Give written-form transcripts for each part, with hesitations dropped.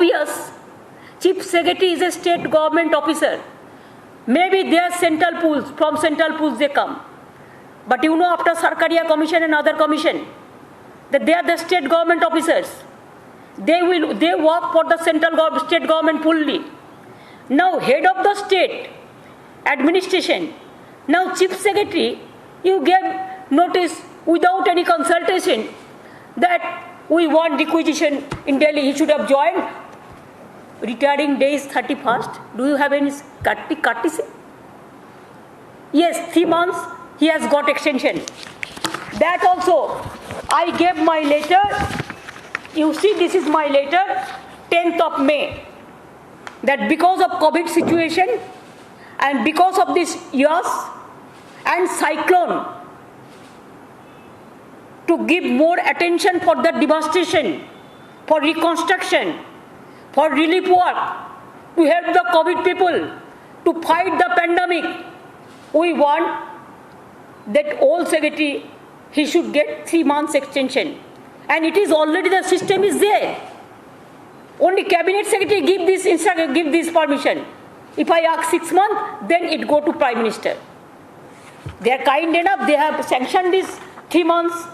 obvious. Chief Secretary is a state government officer. Maybe they are central pools, from central pools they come. But you know, after Sarkaria Commission and other commission, that they are the state government officers. They work for the state government fully. Now head of the state administration, now Chief Secretary, you gave notice without any consultation that we want requisition in Delhi. He should have joined. Retiring day is 31st. Do you have any courtesy? Yes, 3 months he has got extension. That also, I gave my letter. You see, this is my letter, 10th of May. That because of COVID situation and because of this years and cyclone, to give more attention for the devastation, for reconstruction, for relief work, to help the COVID people, to fight the pandemic, we want that old secretary, he should get 3 months extension. And it is already, the system is there. Only cabinet secretary give this permission. If I ask 6 months, then it go to Prime Minister. They are kind enough, they have sanctioned this 3 months.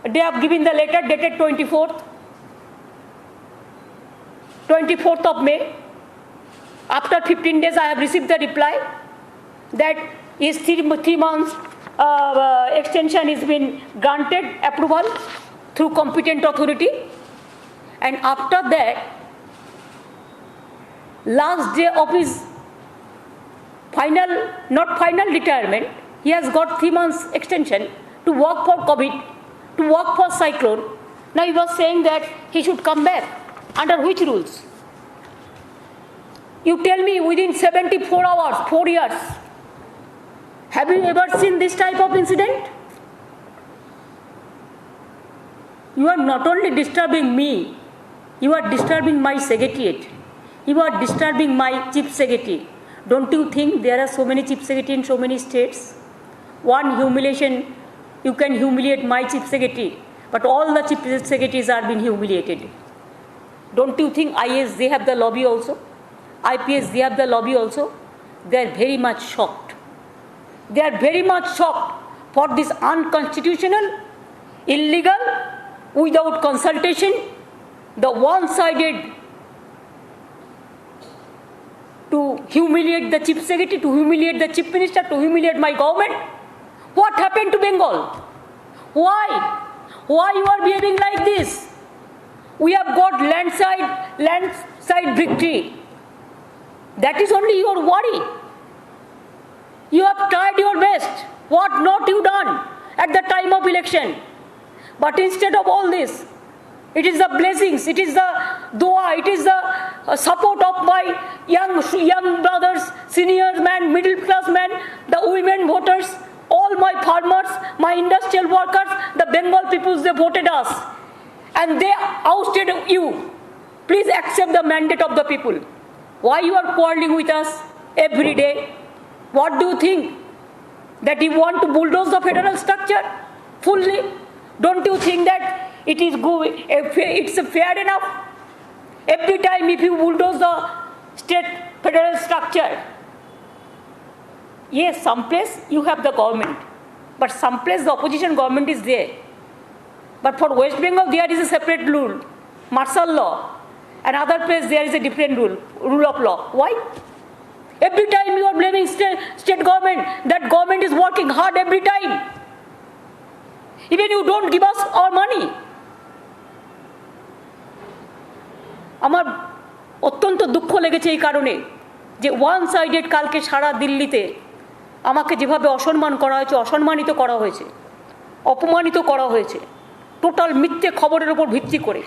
They have given the letter dated 24th of May. After 15 days, I have received the reply that is 3 months extension is been granted approval through competent authority. And after that, last day of his not final retirement, he has got 3 months extension to work for COVID, to work for cyclone. Now he was saying that he should come back. Under which rules? You tell me within 74 hours, 4 years. Have you ever seen this type of incident? You are not only disturbing me, you are disturbing my secretariat. You are disturbing my chief secretary. Don't you think there are so many chief secretaries in so many states? One humiliation, you can humiliate my chief secretary, but all the chief secretaries are being humiliated. Don't you think IAS, they have the lobby also? IPS, they have the lobby also? They are very much shocked. They are very much shocked for this unconstitutional, illegal, without consultation, the one-sided to humiliate the chief secretary, to humiliate the chief minister, to humiliate my government. What happened to Bengal? Why? Why you are behaving like this? We have got landslide victory. That is only your worry. You have tried your best. What not you done at the time of election? But instead of all this, it is the blessings, it is the dua, it is the support of my young brothers, senior men, middle class men, the women voters, all my farmers, my industrial workers, the Bengal peoples, they voted us. And they ousted you. Please accept the mandate of the people. Why you are quarreling with us every day? What do you think? That you want to bulldoze the federal structure fully? Don't you think that it is good, it's fair enough? Every time if you bulldoze the state federal structure, yes, someplace you have the government, but someplace the opposition government is there. But for West Bengal, there is a separate rule, martial law. Another place there is a different rule of law. Why? Every time you are blaming state government, that government is working hard every time. Even you don't give us our money. আমার অত্যন্ত দুঃখ লেগেছে এই কারণে যে one sided কালকে সারা দিল্লিতে আমাকে যেভাবে অসম্মান করা হয়েছে, অসম্মানিত করা হয়েছে, অপমানিত করা হয়েছে, টোটাল মিথ্যে খবরের উপর ভিত্তি করে,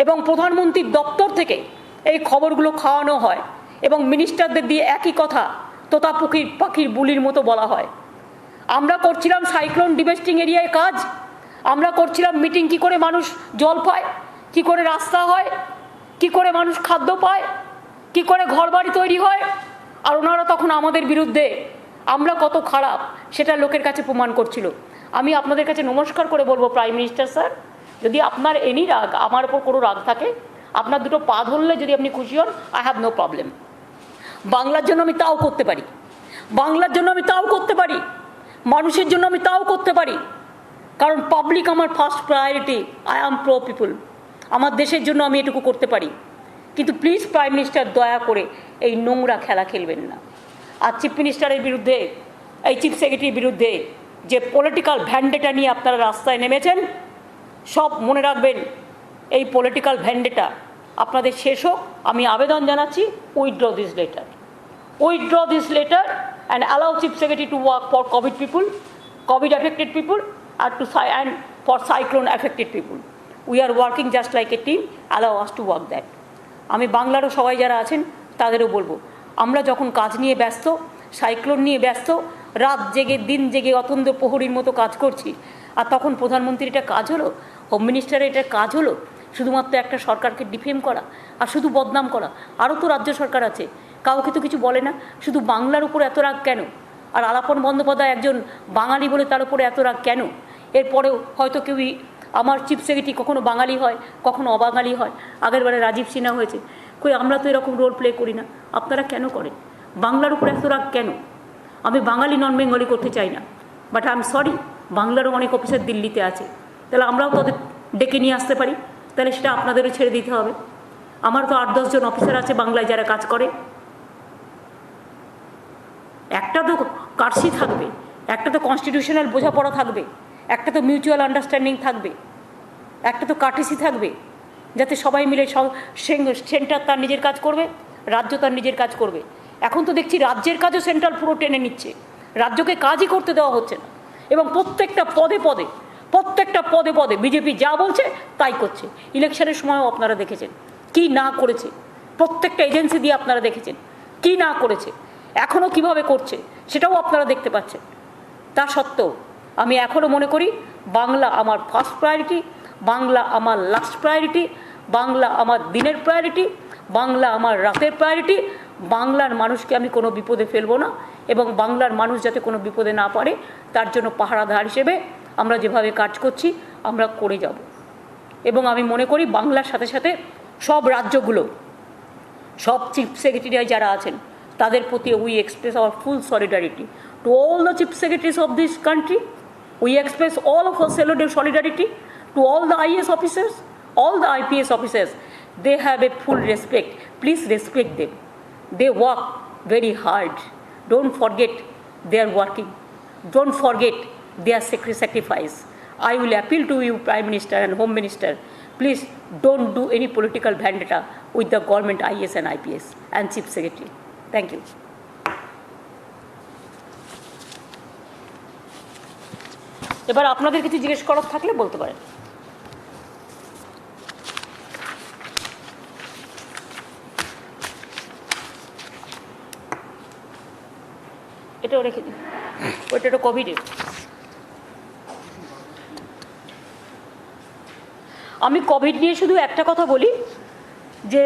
এবং প্রধানমন্ত্রীর দপ্তর থেকে এই খবরগুলো খাওয়ানো হয় এবং মিনিস্টারদের দিয়ে একই কথা তোতা পাখির বুলির মতো বলা হয়। আমরা করছিলাম সাইক্লোন ডিভাস্টিং এরিয়ায় কাজ, আমরা করছিলাম মিটিং, কি করে মানুষ জল পায়, কি করে রাস্তা হয়, কি করে মানুষ খাদ্য পায়, কি করে ঘরবাড়ি তৈরি হয়, আর ওনারা তখন আমাদের বিরুদ্ধে আমরা কত খারাপ সেটা লোকের কাছে প্রমাণ করছিল। আমি আপনাদের কাছে নমস্কার করে বলবো, প্রাইম মিনিস্টার স্যার, যদি আপনার এনি রাগ, আমার ওপর কোনো রাগ থাকে, আপনার দুটো পা ধরলে যদি আপনি খুশি হন, আই হ্যাভ নো প্রবলেম। বাংলার জন্য আমি তাও করতে পারি, বাংলার জন্য আমি তাও করতে পারি, মানুষের জন্য আমি তাও করতে পারি, কারণ পাবলিক আমার first priority. I am pro people. আমার দেশের জন্য আমি এটুকু করতে পারি। কিন্তু প্লিজ প্রাইম মিনিস্টার, দয়া করে এই নোংরা খেলা খেলবেন না। আর চিফ মিনিস্টারের বিরুদ্ধে, এই চিফ সেক্রেটারির বিরুদ্ধে যে পলিটিক্যাল ভ্যান্ডেটা নিয়ে আপনারা রাস্তায় নেমেছেন, সব মনে রাখবেন, এই পলিটিক্যাল ভ্যান্ডেটা আপনাদের শেষ হোক। আমি আবেদন জানাচ্ছি, withdraw this letter, withdraw this letter and allow chief secretary to work for Covid people, Covid affected people, and for cyclone affected people. We are working just like a team. Allow us to work that. আমি বাংলারও সবাই যারা আছেন তাদেরও বলবো, আমরা যখন কাজ নিয়ে ব্যস্ত, সাইক্লোন নিয়ে ব্যস্ত, রাত জেগে দিন জেগে অতন্দ্র প্রহরীর মতো কাজ করছি, আর তখন প্রধানমন্ত্রীর এটা কাজ হলো, হোম মিনিস্টারের এটা কাজ হলো শুধুমাত্র একটা সরকারকে ডিফেম করা আর শুধু বদনাম করা। আরও তো রাজ্য সরকার আছে, কাউকে তো কিছু বলে না, শুধু বাংলার উপর এত রাগ কেন? আর আলাপন বন্দ্যোপাধ্যায় একজন বাঙালি বলে তার উপরে এত রাগ কেন? এরপরেও হয়তো কেউই, আমার চিফ সেক্রেটারি কখনো বাঙালি হয়, কখনো অবাঙালি হয়, আগের বারে রাজীব সিনহা হয়েছে, কই আমরা তো এরকম রোল প্লে করি না, আপনারা কেন করেন? বাংলার উপর এত রাগ কেন? আমি বাঙালি নন বেঙ্গলি করতে চাই না, বাট আই এম সরি, বাংলারও অনেক অফিসার দিল্লিতে আছে, তাহলে আমরাও তাদের ডেকে নিয়ে আসতে পারি, তাহলে সেটা আপনাদেরও ছেড়ে দিতে হবে। আমার তো 8-10 জন অফিসার আছে বাংলায় যারা কাজ করে। একটা তো কার্সি থাকবে, একটা তো কনস্টিটিউশনাল বোঝাপড়া থাকবে, একটা তো মিউচুয়াল আন্ডারস্ট্যান্ডিং থাকবে, একটা তো কার্টেসি থাকবে, যাতে সবাই মিলে সেন্টার তার নিজের কাজ করবে, রাজ্য তার নিজের কাজ করবে। এখন তো দেখছি রাজ্যের কাজও সেন্ট্রাল পুরো টেনে নিচ্ছে, রাজ্যকে কাজই করতে দেওয়া হচ্ছে না, এবং প্রত্যেকটা পদে পদে বিজেপি যা বলছে তাই করছে। ইলেকশনের সময়ও আপনারা দেখেছেন কি না করেছে, প্রত্যেকটা এজেন্সি দিয়ে আপনারা দেখেছেন কি না করেছে, এখনও কিভাবে করছে সেটাও আপনারা দেখতে পাচ্ছেন। তা সত্ত্বেও আমি এখনও মনে করি বাংলা আমার ফার্স্ট প্রায়োরিটি, বাংলা আমার লাস্ট প্রায়োরিটি, বাংলা আমার দিনের প্রায়োরিটি, বাংলা আমার রাতের প্রায়োরিটি। বাংলার মানুষকে আমি কোনো বিপদে ফেলবো না, এবং বাংলার মানুষ যাতে কোনো বিপদে না পড়ে তার জন্য পাহারাদার হিসেবে আমরা যেভাবে কাজ করছি আমরা করে যাব। এবং আমি মনে করি বাংলার সাথে সাথে সব রাজ্যগুলো, সব চিফ সেক্রেটারি যারা আছেন তাদের প্রতি we express hour full solidarity to all the chief secretaries of this country. We express all of our solidarity to all the IAS officers, all the IPS officers. They have a full respect. Please respect them. They work very hard. Don't forget they are working. Don't forget their sacrifice. I will appeal to you, Prime Minister and Home Minister, please don't do any political vendetta with the government IAS and IPS and Chief Secretary. Thank you. এবার আপনাদের কিছু জিজ্ঞেস করার থাকলে বলতে পারেন। এটাও রেখে দিন, ওইটা কোভিডের। আমি কোভিড নিয়ে শুধু একটা কথা বলি যে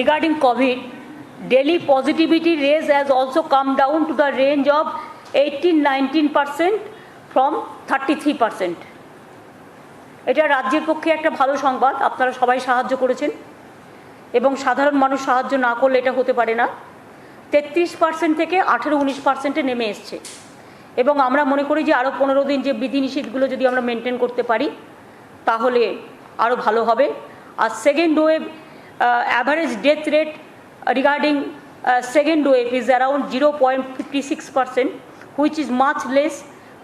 regarding COVID, daily positivity rate has also come down to the range of 18-19% from 33%। এটা রাজ্যের পক্ষে একটা ভালো সংবাদ, আপনারা সবাই সাহায্য করেছেন, এবং সাধারণ মানুষ সাহায্য না করলে এটা হতে পারে না। 33% থেকে 18-19% নেমে এসছে, এবং আমরা মনে করি যে আরও 15 দিন যে বিধিনিষেধগুলো যদি আমরা মেনটেন করতে পারি তাহলে আরও ভালো হবে। আর second wave average death rate regarding second wave is around 0.56%, which is much less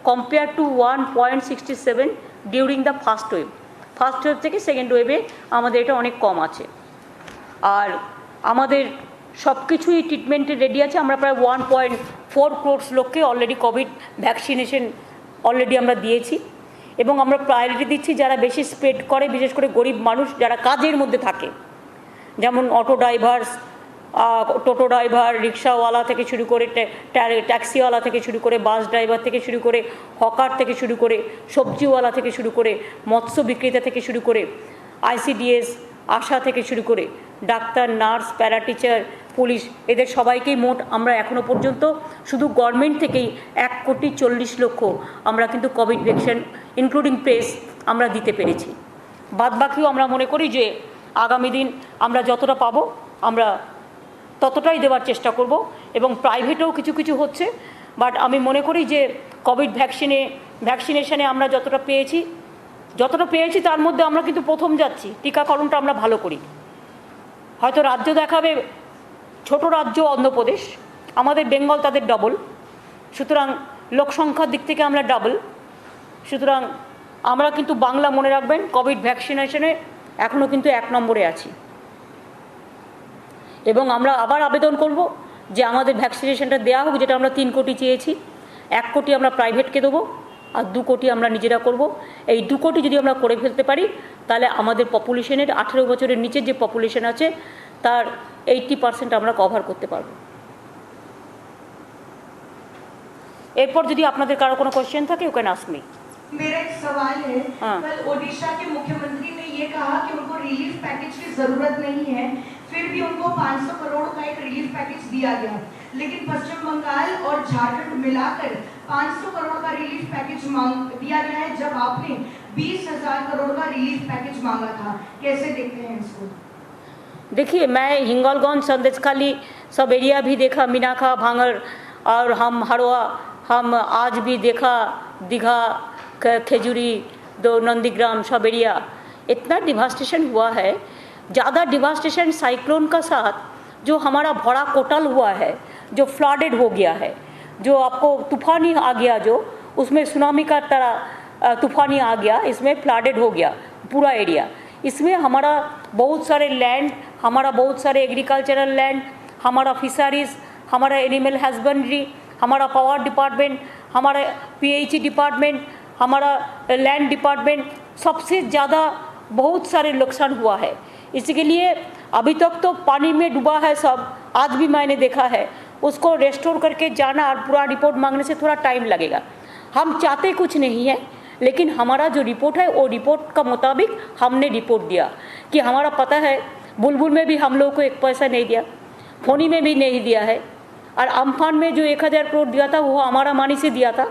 compare to 1.67 during the first wave. First wave থেকে সেকেন্ড ওয়েভে আমাদের এটা অনেক কম আছে। আর আমাদের সব কিছুই ট্রিটমেন্টে রেডি আছে। আমরা প্রায় 1.4 crore লোককে অলরেডি কোভিড ভ্যাকসিনেশন অলরেডি আমরা দিয়েছি, এবং আমরা প্রায়োরিটি দিচ্ছি যারা বেশি স্প্রেড করে, বিশেষ করে গরিব মানুষ যারা কাজের মধ্যে থাকে, যেমন অটো ড্রাইভার, টোটো ড্রাইভার, রিক্সাওয়ালা থেকে শুরু করে ট্যাক্সিওয়ালা থেকে শুরু করে বাস ড্রাইভার থেকে শুরু করে হকার থেকে শুরু করে সবজিওয়ালা থেকে শুরু করে মৎস্য বিক্রেতা থেকে শুরু করে ICDS আশা থেকে শুরু করে doctor, nurse, para teacher, police, এদের সবাইকেই মোট আমরা এখনও পর্যন্ত শুধু গভর্নমেন্ট থেকেই 1,40,00,000 আমরা কিন্তু কোভিড ভ্যাকসিন ইনক্লুডিং প্রেস আমরা দিতে পেরেছি। বাদবাকিও আমরা মনে করি যে আগামী দিন আমরা যতটা পাবো আমরা ততটাই দেওয়ার চেষ্টা করব, এবং প্রাইভেটেও কিছু কিছু হচ্ছে। বাট আমি মনে করি যে কোভিড ভ্যাকসিনেশনে আমরা যতটা পেয়েছি তার মধ্যে আমরা কিন্তু প্রথম যাচ্ছি। টিকাকরণটা আমরা ভালো করি। হয়তো রাজ্য দেখাবে, ছোট রাজ্য অন্ধ্রপ্রদেশ, আমাদের বেঙ্গল তাদের ডবল, সুতরাং লোক সংখ্যার দিক থেকে আমরা ডাবল। সুতরাং আমরা কিন্তু বাংলা মনে রাখবেন, কোভিড ভ্যাকসিনেশনে এখনও কিন্তু 1 নম্বরে আছি। এবং আমরা আবার আবেদন করব যে আমাদের ভ্যাকসিনেশনটা দেওয়া হোক, যেটা আমরা 3 কোটি চেয়েছি। 1 কোটি আমরা প্রাইভেটকে দেবো, আর 2 কোটি আমরা নিজেরা করব। এই 2 কোটি যদি আমরা করে ফেলতে পারি, তাহলে আমাদের পপুলেশনের 18 বছরের নিচের যে পপুলেশন আছে তার 80% আমরা কভার করতে পারবো। এরপর যদি আপনাদের কারো কোনো কোয়েশ্চেন থাকে, ইউ ক্যান আস্ক মি। मेरा एक सवाल है, कल ओडिशा के मुख्यमंत्री ने ये कहा कि उनको रिलीफ पैकेज की जरूरत नहीं है, फिर भी उनको 500 करोड़ का एक रिलीफ पैकेज दिया गया, लेकिन पश्चिम बंगाल और झारखंड मिलाकर 500 करोड़ का रिलीफ पैकेज दिया गया है, जब आपने 20,000 करोड़ का रिलीफ पैकेज मांगा था। कैसे देखते हैं इसको? देखिए, मैं हिंगोलगंज, संदेशखाली सब एरिया भी देखा, मीनाखा, भांगर, और हम हरवा, हम आज भी देखा दीघा, खेजूरी, दो नंदीग्राम, सब एरिया। इतना डिवास्टेशन हुआ है, ज़्यादा डिवास्टेशन साइक्लोन का साथ जो हमारा भरा कोटल हुआ है, जो फ्लडेड हो गया है, जो आपको तूफानी आ गया, जो उसमें सुनामी का तरह तूफानी आ गया, इसमें फ्लडेड हो गया पूरा एरिया। इसमें हमारा बहुत सारे लैंड, हमारा बहुत सारे एग्रीकल्चरल लैंड, हमारा फिशरीज, हमारा एनिमल हस्बेंड्री, हमारा पावर डिपार्टमेंट, हमारा पीएचई डिपार्टमेंट, हमारा लैंड डिपार्टमेंट, सबसे ज़्यादा बहुत सारे नुकसान हुआ है। इसके लिए अभी तक तो पानी में डूबा है सब, आज भी मैंने देखा है। उसको रेस्टोर करके जाना और पूरा रिपोर्ट मांगने से थोड़ा टाइम लगेगा। हम चाहते कुछ नहीं है, लेकिन हमारा जो रिपोर्ट है वो रिपोर्ट का मुताबिक हमने रिपोर्ट दिया कि हमारा पता है बुलबुल में भी हम लोग को 1 पैसा नहीं दिया, फोनी में भी नहीं दिया है, और अम्फान में जो 1000 करोड़ दिया था वो हमारा मनी से दिया था,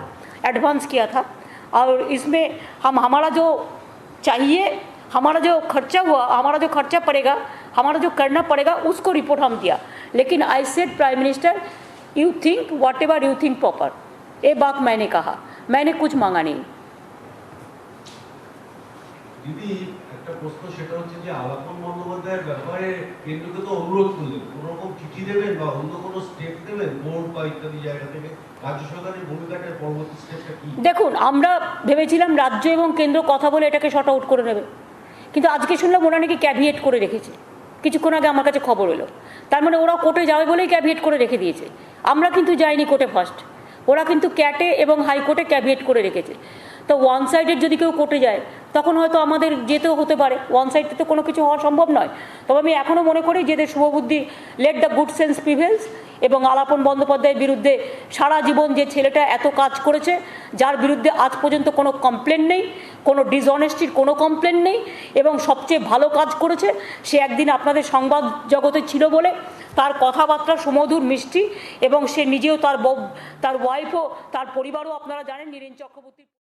एडवांस किया था। और इसमें हमारा जो चाहिए, हमारा जो खर्चा हुआ, हमारा जो खर्चा पड़ेगा, हमारा जो करना पड़ेगा, उसको रिपोर्ट हम दिया। लेकिन I said prime minister, you think what ever you think proper, ये बात मैंने कहा, मैंने कुछ मांगा नहीं। দিদি একটা প্রশ্ন, সেটা হচ্ছে যে আলাপন বন্দ্যোপাধ্যায়ের ব্যাপারে কেন্দ্রকে তো অনুরোধ করলেন, কোন রকম চিঠি দেবেন বা অন্য কোনো স্টেপ দেবেন বোর্ড বা ইত্যাদি জায়গা থেকে? রাজ্য সরকারের ভূমিকাটা পরবর্তী স্টেপটা কি? দেখুন, আমরা ভেবেছিলাম রাজ্য এবং কেন্দ্র কথা বলে এটাকে শর্ট আউট করে নেবে, কিন্তু আজকে শুনলাম ওরা নাকি ক্যাভিয়েট করে রেখেছে। কিছুক্ষণ আগে আমার কাছে খবর এলো, তার মানে ওরা কোর্টে যাবে বলেই ক্যাভিয়েট করে রেখে দিয়েছে। আমরা কিন্তু যাইনি কোর্টে ফার্স্ট, ওরা কিন্তু ক্যাটে এবং হাইকোর্টে ক্যাভিয়েট করে রেখেছে। তো ওয়ান সাইডেড যদি কেউ কোর্টে যায়, তখন হয়তো আমাদের যেতেও হতে পারে। ওয়ান সাইডে তো কোনো কিছু হওয়া সম্ভব নয়। তবে আমি এখনও মনে করি যে শুভবুদ্ধি, let the good sense prevails, এবং আলাপন বন্দ্যোপাধ্যায়ের বিরুদ্ধে সারা জীবন যে ছেলেটা এত কাজ করেছে, যার বিরুদ্ধে আজ পর্যন্ত কোনো কমপ্লেন নেই, কোনো ডিসঅনেস্টির কোনো কমপ্লেন নেই, এবং সবচেয়ে ভালো কাজ করেছে, সে একদিন আপনাদের সংবাদ জগতে ছিল বলে তার কথাবার্তা সুমধুর, মিষ্টি, এবং সে নিজেও, তার ওয়াইফও, তার পরিবারও আপনারা জানেন নীরেন চক্রবর্তী।